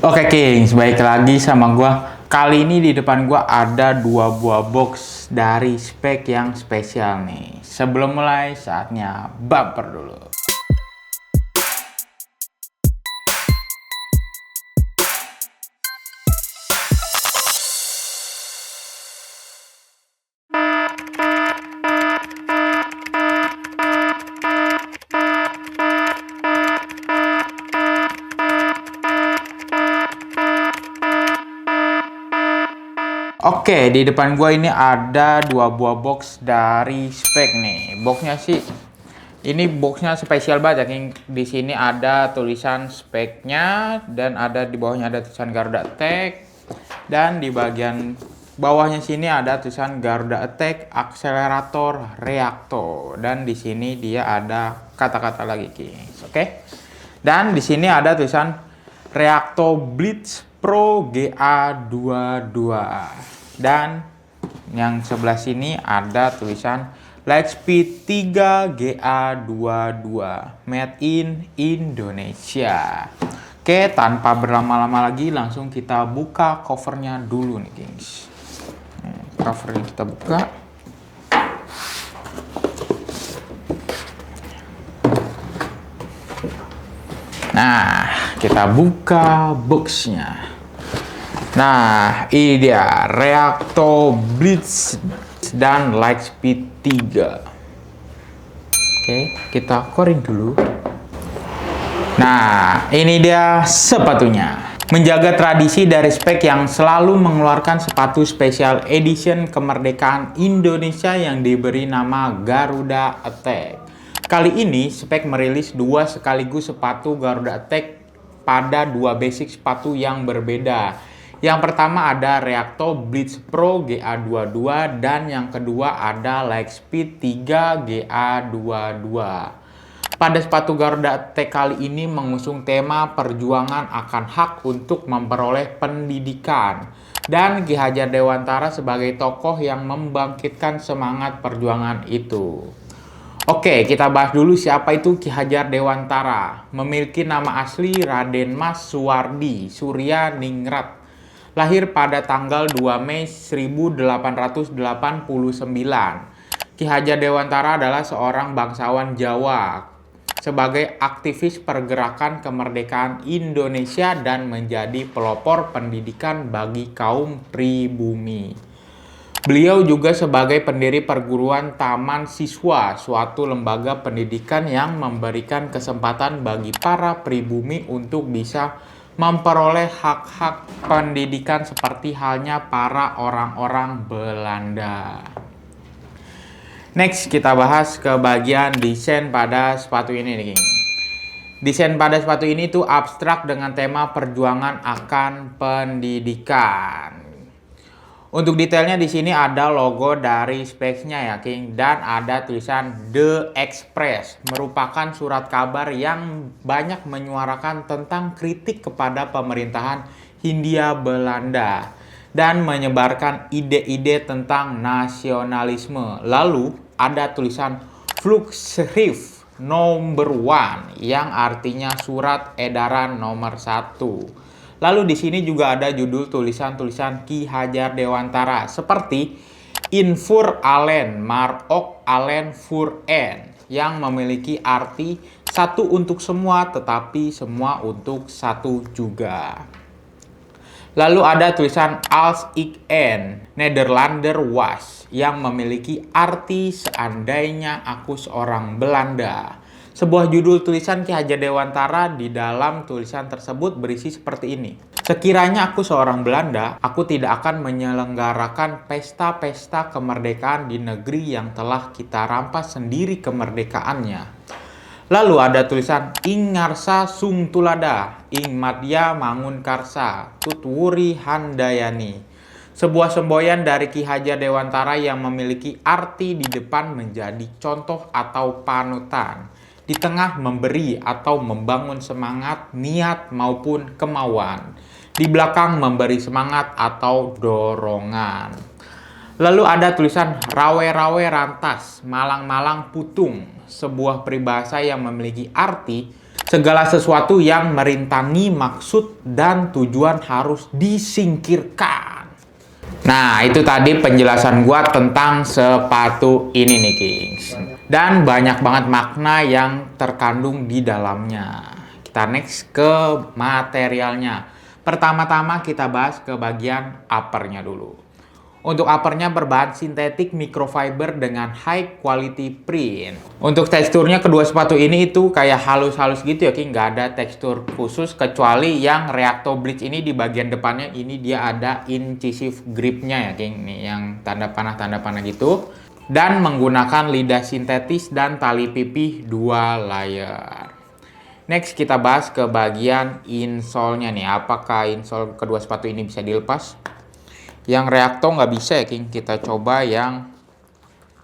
Oke Kings, baik lagi sama gua. Kali ini di depan gua ada dua buah box dari spek yang spesial nih. Sebelum mulai, saatnya bumper dulu. Oke, di depan gua ini ada dua buah box dari spek nih. Boxnya sih, ini boxnya spesial banget ya, King. Di sini ada tulisan speknya dan ada di bawahnya ada tulisan Garuda Attack, dan di bagian bawahnya sini ada tulisan Garuda Attack Akselerator Reaktor, dan di sini dia ada kata-kata lagi, King. Oke. Dan di sini ada tulisan Reaktor Blitz Pro GA22. Dan yang sebelah sini ada tulisan Lightspeed 3 GA22 Made in Indonesia. Oke, tanpa berlama-lama lagi langsung kita buka covernya dulu nih, guys. Covernya kita buka. Nah, kita buka boxnya. Nah, ini dia Reaktor Blitz dan Lightspeed 3. Oke, kita korin dulu. Nah, ini dia sepatunya. Menjaga tradisi dari spek yang selalu mengeluarkan sepatu special edition kemerdekaan Indonesia yang diberi nama Garuda Attack. Kali ini spek merilis dua sekaligus sepatu Garuda Attack pada dua basic sepatu yang berbeda. Yang pertama ada Reaktor Blitz Pro GA22 dan yang kedua ada Lightspeed 3 GA22. Pada sepatu Garuda Attack kali ini mengusung tema perjuangan akan hak untuk memperoleh pendidikan, dan Ki Hajar Dewantara sebagai tokoh yang membangkitkan semangat perjuangan itu. Oke, kita bahas dulu siapa itu Ki Hajar Dewantara. Memiliki nama asli Raden Mas Suwardi Surya Ningrat. Lahir pada tanggal 2 Mei 1889. Ki Hajar Dewantara adalah seorang bangsawan Jawa sebagai aktivis pergerakan kemerdekaan Indonesia dan menjadi pelopor pendidikan bagi kaum pribumi. Beliau juga sebagai pendiri perguruan Taman Siswa, suatu lembaga pendidikan yang memberikan kesempatan bagi para pribumi untuk bisa memperoleh hak-hak pendidikan seperti halnya para orang-orang Belanda. Next, kita bahas ke bagian desain pada sepatu ini nih, King. Desain pada sepatu ini tuh abstrak dengan tema perjuangan akan pendidikan. Untuk detailnya di sini ada logo dari speknya ya, King, dan ada tulisan The Express, merupakan surat kabar yang banyak menyuarakan tentang kritik kepada pemerintahan Hindia Belanda dan menyebarkan ide-ide tentang nasionalisme. Lalu ada tulisan Volksschrift nomor 1 yang artinya surat edaran nomor 1. Lalu di sini juga ada judul tulisan-tulisan Ki Hajar Dewantara seperti Infur Allen, Marok Allen Fur En, yang memiliki arti satu untuk semua tetapi semua untuk satu juga. Lalu ada tulisan Als ik en Nederlander was, yang memiliki arti seandainya aku seorang Belanda. Sebuah judul tulisan Ki Hajar Dewantara di dalam tulisan tersebut berisi seperti ini. Sekiranya aku seorang Belanda, aku tidak akan menyelenggarakan pesta-pesta kemerdekaan di negeri yang telah kita rampas sendiri kemerdekaannya. Lalu ada tulisan Ing Ngarsa Sung Tulada, Ing Madya Mangun Karsa, Tutwuri Handayani. Sebuah semboyan dari Ki Hajar Dewantara yang memiliki arti di depan menjadi contoh atau panutan, di tengah memberi atau membangun semangat, niat maupun kemauan, di belakang memberi semangat atau dorongan. Lalu ada tulisan Rawe-rawe rantas, malang-malang putung, sebuah peribahasa yang memiliki arti Segala sesuatu yang merintangi maksud dan tujuan harus disingkirkan. Nah, itu tadi penjelasan gua tentang sepatu ini nih, Kings. Dan banyak banget makna yang terkandung di dalamnya. Kita next ke materialnya. Pertama-tama kita bahas ke bagian uppernya dulu. Untuk uppernya berbahan sintetik microfiber dengan high quality print. Untuk teksturnya kedua sepatu ini itu kayak halus-halus gitu ya, King. Nggak ada tekstur khusus kecuali yang Reacto Bleach ini di bagian depannya ini dia ada incisive gripnya ya, King. Nih yang tanda panah gitu. Dan menggunakan lidah sintetis dan tali pipih 2 layer. Next kita bahas ke bagian insole-nya nih. Apakah insole kedua sepatu ini bisa dilepas? Yang Reacto nggak bisa ya, King. Kita coba yang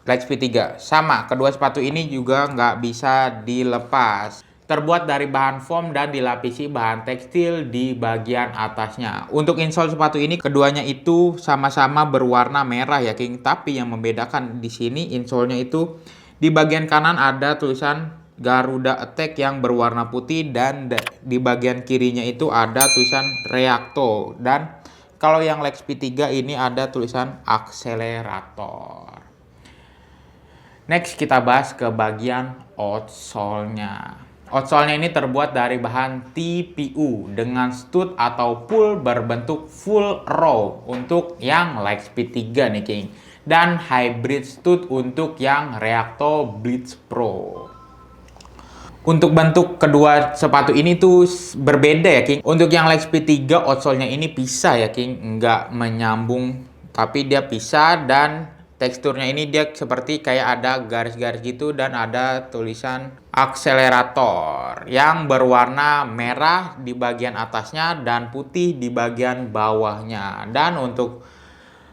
Lightspeed 3. Sama, kedua sepatu ini juga nggak bisa dilepas. Terbuat dari bahan foam dan dilapisi bahan tekstil di bagian atasnya. Untuk insole sepatu ini keduanya itu sama-sama berwarna merah ya, King. Tapi yang membedakan di sini insole-nya itu di bagian kanan ada tulisan Garuda Attack yang berwarna putih dan di bagian kirinya itu ada tulisan Reacto. Dan kalau yang Lightspeed 3 ini ada tulisan akselerator. Next kita bahas ke bagian outsole-nya. Outsole-nya ini terbuat dari bahan TPU dengan stud atau pull berbentuk full row untuk yang Lightspeed 3 nih, King. Dan hybrid stud untuk yang Reacto Bleach Pro. Untuk bentuk kedua sepatu ini tuh berbeda ya, King. Untuk yang Lightspeed 3 outsole-nya ini pisah ya, King. Nggak menyambung, tapi dia pisah dan teksturnya ini dia seperti kayak ada garis-garis gitu dan ada tulisan akselerator yang berwarna merah di bagian atasnya dan putih di bagian bawahnya. Dan untuk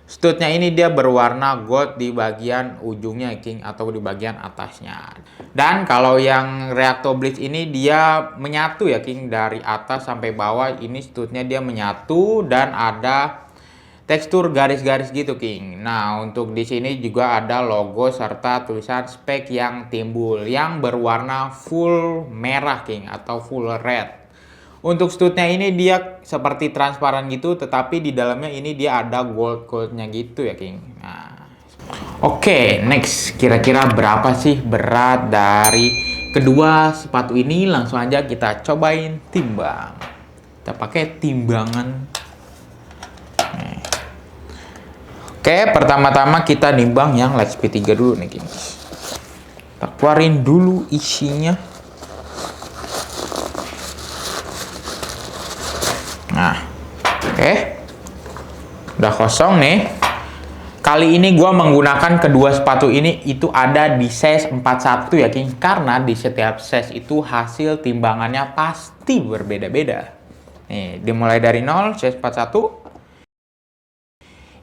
studnya ini dia berwarna gold di bagian ujungnya, King, atau di bagian atasnya. Dan kalau yang Reacto Bleach ini dia menyatu ya, King, dari atas sampai bawah. Ini studnya dia menyatu dan ada tekstur garis-garis gitu, King. Nah, untuk di sini juga ada logo serta tulisan spek yang timbul yang berwarna full merah, King, atau full red. Untuk studnya ini dia seperti transparan gitu, tetapi di dalamnya ini dia ada gold-goldnya gitu ya, King. Nah, oke, next. Kira-kira berapa sih berat dari kedua sepatu ini? Langsung aja kita cobain timbang. Kita pakai timbangan. Oke, pertama-tama kita nimbang yang Lightspeed 3 dulu nih, King. Kita keluarin dulu isinya. Nah, oke. Udah kosong nih. Kali ini gue menggunakan kedua sepatu ini itu ada di size 41 ya, King. Karena di setiap size itu hasil timbangannya pasti berbeda-beda. Nih, dimulai dari 0, size 41.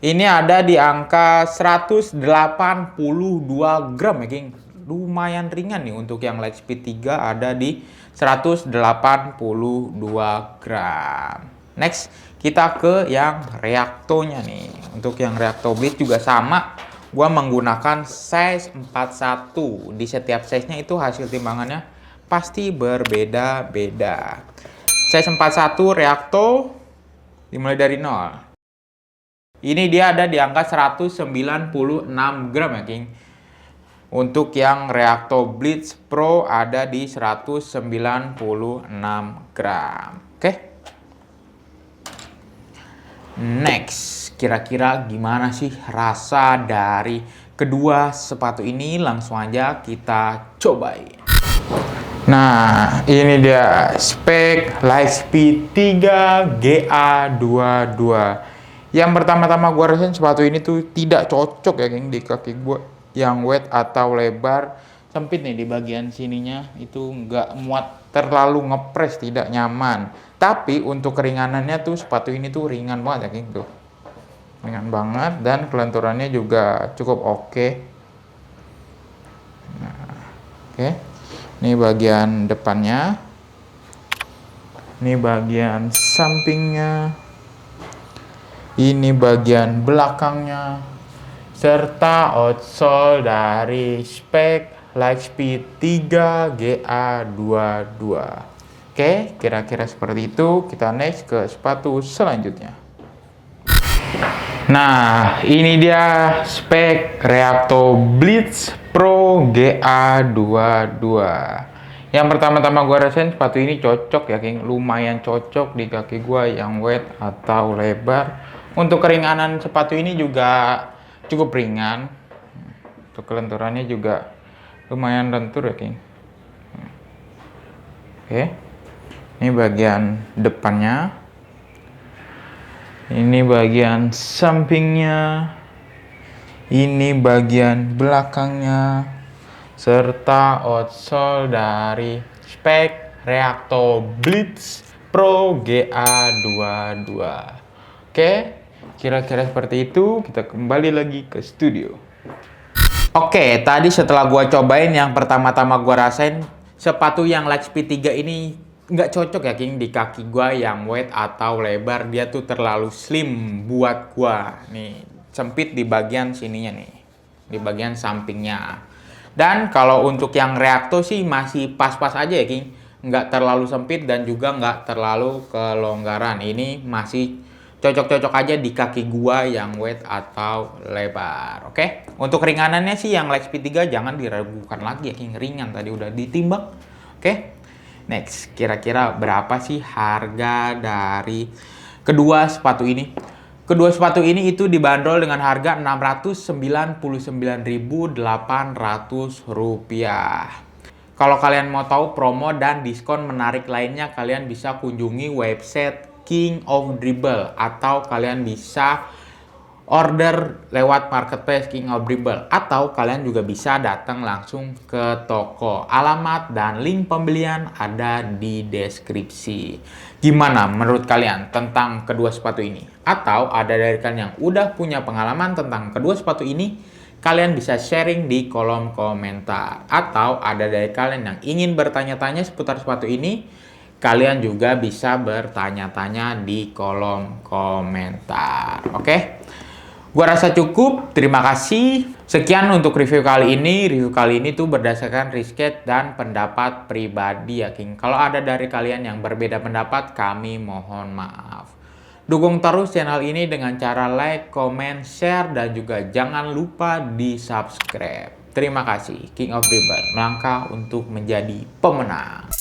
Ini ada di angka 182 gram ya, King. Lumayan ringan nih. Untuk yang Lightspeed 3 ada di 182 gram. Next, kita ke yang Reacto-nya nih. Untuk yang Reacto Bleach juga sama. Gua menggunakan size 41. Di setiap size-nya itu hasil timbangannya pasti berbeda-beda. Size 41 Reacto dimulai dari 0. Ini dia ada di angka 196 gram ya, King. Untuk yang Reacto Bleach Pro ada di 196 gram. Oke. Next, kira-kira gimana sih rasa dari kedua sepatu ini? Langsung aja kita cobain. Nah, ini dia spek Lightspeed 3 GA22. Yang pertama-tama gue rasain sepatu ini tuh tidak cocok ya, King, di kaki gue yang wet atau lebar. Sempit nih di bagian sininya, itu nggak muat, terlalu ngepres, tidak nyaman. Tapi untuk keringanannya tuh sepatu ini tuh ringan banget ya, King, tuh. Ringan banget dan kelenturannya juga cukup oke. Nah, oke. Ini bagian depannya. Ini bagian sampingnya. Ini bagian belakangnya. Serta outsole dari spek Lightspeed 3 GA22. Oke, kira-kira seperti itu. Kita next ke sepatu selanjutnya. Nah, ini dia spek Reacto Blitz Pro GA22. Yang pertama-tama gue rasain sepatu ini cocok ya, King. Lumayan cocok di kaki gue yang wet atau lebar. Untuk keringanan sepatu ini juga cukup ringan. Untuk kelenturannya juga lumayan lentur ya, King. Oke. Ini bagian depannya. Ini bagian sampingnya. Ini bagian belakangnya. Serta outsole dari spek Reacto Blitz Pro GA22. Oke, kira-kira seperti itu. Kita kembali lagi ke studio. Oke, tadi setelah gua cobain, yang pertama-tama gua rasain sepatu yang Lightspeed 3 ini nggak cocok ya, King, di kaki gua yang wet atau lebar. Dia tuh terlalu slim buat gua. Nih, sempit di bagian sininya nih, di bagian sampingnya. Dan kalau untuk yang Reacto sih masih pas-pas aja ya, King. Nggak terlalu sempit dan juga nggak terlalu kelonggaran. Ini masih cocok-cocok aja di kaki gua yang wet atau lebar. Oke, untuk ringanannya sih yang Lightspeed 3 jangan diragukan lagi ya, King. Ringan, tadi udah ditimbang. Oke. Next, kira-kira berapa sih harga dari kedua sepatu ini? Kedua sepatu ini itu dibanderol dengan harga Rp699.800. Kalau kalian mau tahu promo dan diskon menarik lainnya, kalian bisa kunjungi website King of Dribble, atau kalian bisa order lewat marketplace King of Dribble, atau kalian juga bisa datang langsung ke toko. Alamat dan link pembelian ada di deskripsi. Gimana menurut kalian tentang kedua sepatu ini? Atau ada dari kalian yang udah punya pengalaman tentang kedua sepatu ini? Kalian bisa sharing di kolom komentar. Atau ada dari kalian yang ingin bertanya-tanya seputar sepatu ini? Kalian juga bisa bertanya-tanya di kolom komentar. Oke? Gua rasa cukup, terima kasih. Sekian untuk review kali ini. Review kali ini tuh berdasarkan riset dan pendapat pribadi ya, King. Kalau ada dari kalian yang berbeda pendapat, kami mohon maaf. Dukung terus channel ini dengan cara like, comment, share, dan juga jangan lupa di subscribe. Terima kasih. King of Dribble melangkah untuk menjadi pemenang.